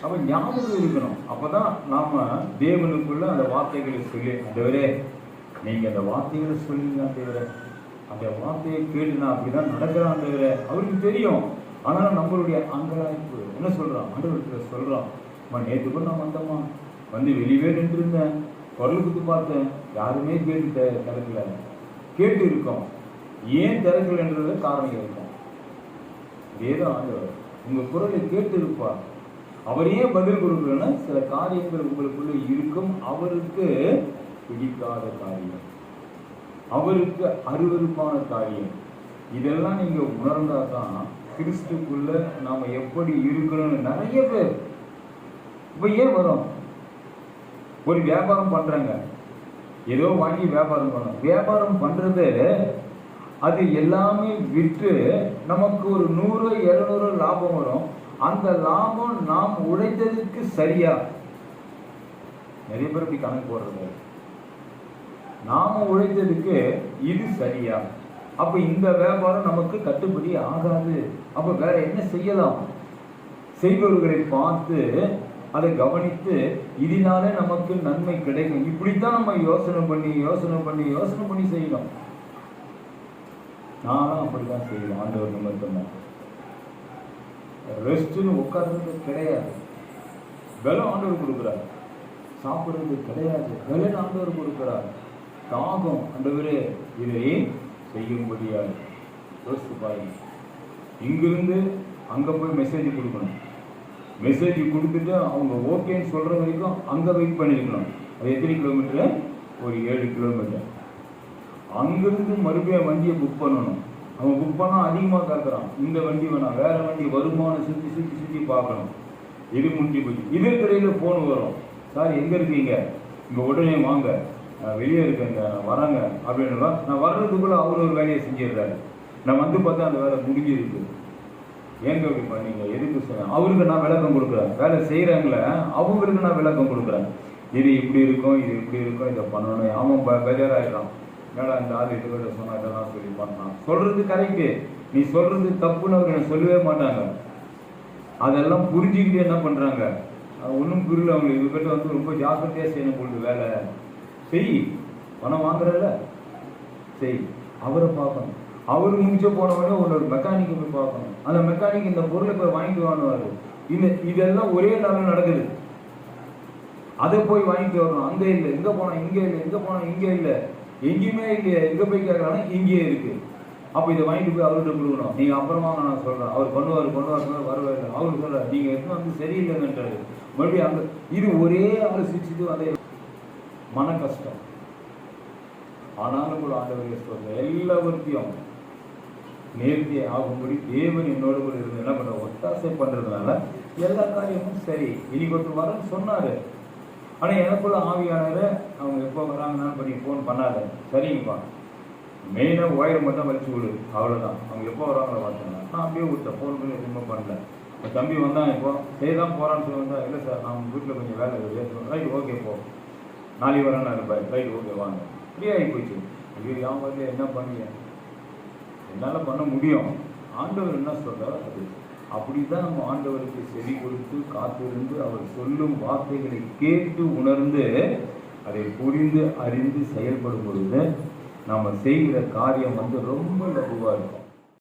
அப்ப ஞாபகம் இருக்கணும். அப்பதான் நாம தேவனுக்குள்ள அந்த வார்த்தைகளை சொல்லி, ஆண்டவரே நீங்க அந்த வார்த்தைகளை சொல்லுங்க ஆண்டவரே, அந்த வார்த்தையை கேட்டு நான் அப்படிதான் நடக்கிறான் ஆண்டவரே. அவருக்கு தெரியும். ஆனாலும் நம்மளுடைய அங்கலாய்ப்பு என்ன சொல்றான், ஆண்டவர்கிட்ட சொல்றான், நேற்று கூட நான் வந்தம்மா, வந்து வெளியே நின்று இருந்தேன், குரல் குத்து பார்த்தேன், யாருமே கேட்டு திறக்கல. கேட்டு இருக்கோம், ஏன் திறக்கலன்றது காரணம் இருக்கும். ஏதோ ஆண்டவர் உங்க குரலை கேட்டு இருப்பார். அவர் ஏன் பதில் கொடுக்கலன்னா சில காரியங்கள் உங்களுக்குள்ள இருக்கும். அவருக்கு பிடிக்காத காரியம், அவருக்கு அருவருப்பான காரியம், இதெல்லாம் நீங்க உணர்ந்தாதான் கிறிஸ்துக்குள்ள நாம எப்படி இருக்கணும்னு. நிறைய பேர் இப்ப ஏன் வரும், ஒரு வியாபாரம் பண்றாங்க, ஏதோ வாங்கி வியாபாரம் பண்ணணும். வியாபாரம் பண்றது அது எல்லாமே விற்று நமக்கு ஒரு 100-200 லாபம் வரும். அந்த லாபம் நாம் உழைத்ததுக்கு சரியா? நிறைய பேர் இப்படி கணக்கு போடுறது, நாம உழைத்ததுக்கு இது சரியா? அப்ப இந்த வியாபாரம் நமக்கு கட்டுப்படி ஆகாது. அப்ப வேற என்ன செய்யலாம்? செய்பவர்களை பார்த்து அதை கவனித்து இதனால நமக்கு நன்மை கிடைக்கும். இப்படித்தான் நம்ம யோசனை பண்ணி செய்யணும். நானும் அப்படிதான் செய்யணும். ஆண்டவர் நிமித்தமா ரெஸ்ட்னு உட்கார்றது கிடையாது, பலம் ஆண்டவர் கொடுக்கிறார். சாப்பிடுறது கிடையாது, பலன் ஆண்டவர் கொடுக்கிறார். தாகம், ஆண்டவரே இதை செய்யும்படியாக யோசித்து பாருங்க. இங்கிருந்து அங்க போய் மெசேஜ் கொடுக்கணும். மெசேஜ் கொடுத்துட்டு அவங்க ஓகேன்னு சொல்ற வரைக்கும் அங்க வெயிட் பண்ணிருக்கணும். அது எத்தனை கிலோமீட்டரு? ஒரு 7 கிலோமீட்டர். அங்கிருந்து மறுபடியும் வண்டியை புக் பண்ணணும். அவன் புக் பண்ணா அதிகமாக கேட்கறான், இந்த வண்டி வேணாம், வேற வண்டி, வருமானம் சுற்றி பார்க்கணும். இது முடிஞ்சு போச்சு. இதற்கிடையில போன் வரும், சார் எங்க இருக்கீங்க, இங்க உடனே வாங்க, வெளியே இருக்கேங்க, வராங்க அப்படின்னு. நான் வர்றதுக்குள்ள அவர் ஒரு வேலையை செஞ்சிடுறாரு. நான் வந்து பார்த்தா அந்த வேலை முடிஞ்சிருக்கு. ஏங்க அப்படி பண்ணீங்க, எதுக்கு சொன்னேன்? அவருக்கு நான் விளக்கம் கொடுக்குறேன். வேலை செய்யறாங்களே அவங்களுக்கு நான் விளக்கம் கொடுக்குறேன். இது இப்படி இருக்கும், இது இப்படி இருக்கும், இதை பண்ணணும். அவன் பெஜராயிடறான், ஏடா இந்த ஆள் இதுகிட்ட சொன்னா இதெல்லாம் சொல்லி பண்ணான். சொல்றது கரெக்டு, நீ சொல்றது தப்புன்னு அவங்க சொல்லவே மாட்டாங்க. அதெல்லாம் புரிஞ்சுக்கிட்டு என்ன பண்றாங்க, ஒன்றும் புரியல அவங்களுக்கு. இவங்கிட்ட வந்து ரொம்ப ஜாக்கிரதையா செய்யணும் பொழுது வேலை செய், பணம் வாங்குறல செய். அவரை பார்க்கணும். அவரு முடிச்ச போனவொடனே ஒரு மெக்கானிக்கை போய் பார்க்கணும். அந்த மெக்கானிக் இந்த பொருளை போய் வாங்கிட்டு வாங்குவாரு. இதெல்லாம் ஒரே நாள் நடக்குது. அதை போய் வாங்கிட்டு வரணும். அங்க இல்லை, எங்க போனா இங்க இல்லை, எங்க போனா இங்க இல்லை, எங்கேயுமே இல்லையா, எங்க போய் கேட்கறாங்க, இங்கேயே இருக்கு. அப்ப இதை வாங்கிட்டு போய் அவர்கிட்ட கொடுக்கணும். நீங்க அப்புறமா நான் சொல்றேன், அவர் பண்ணுவார் வரவே இல்லை. அவரு சொல்ற நீங்க எதுவும் வந்து சரியில்லைன்றாரு. மறுபடியும் அங்க இது ஒரே ஆலோசிச்சுட்டு அதே மன கஷ்டம். ஆனாலும் கூட ஆண்டவரே சொல்ற எல்லாவற்றையும் நேர்த்தியை ஆகும்படி தேவன் என்னோட கூட இருந்து என்ன பண்ற ஒத்தாசை பண்றதுனால எல்லா காரியமும் சரி. இன்னைக்கு ஒருத்தர் வரன்னு சொன்னாரு, ஆனா எனக்குள்ள ஆவியானவரை அவங்க எப்போ வராங்கன்னு பண்ணி ஃபோன் பண்ணாத, சரிங்கப்பா மெயினா ஒயரை மட்டும் வலிச்சு விடு, அவ்வளவுதான். அவங்க எப்போ வராங்களோ பார்த்தேன். நான் அப்படியே விட்டேன், ஃபோன் பண்ணி எதுவுமே பண்ணல. தம்பி வந்தான், இப்போ செய்தான் போறான்னு சொல்லி வந்தா, இல்லை சார் நான் வீட்டில் கொஞ்சம் வேலை இருக்குது. ரைட் ஓகே போ, நாளைக்கு வரேன்னு இருப்பேன். ரைட் ஓகே வாங்க. ஃப்ரீ ஆகி போயிடுச்சு. ஐயோ என் வரல, என்ன பண்ணீங்க? என்னால் பண்ண முடியும். ஆண்டவர் என்ன சொல்றாரோ அது. அப்படிதான் நம்ம ஆண்டவருக்கு செவி கொடுத்து காத்திருந்து அவர் சொல்லும் வார்த்தைகளை கேட்டு உணர்ந்து அதை புரிந்து அறிந்து செயல்படும் பொழுது நாம செய்கிற காரியம் வந்து ரொம்ப லகுவா இருக்கும்.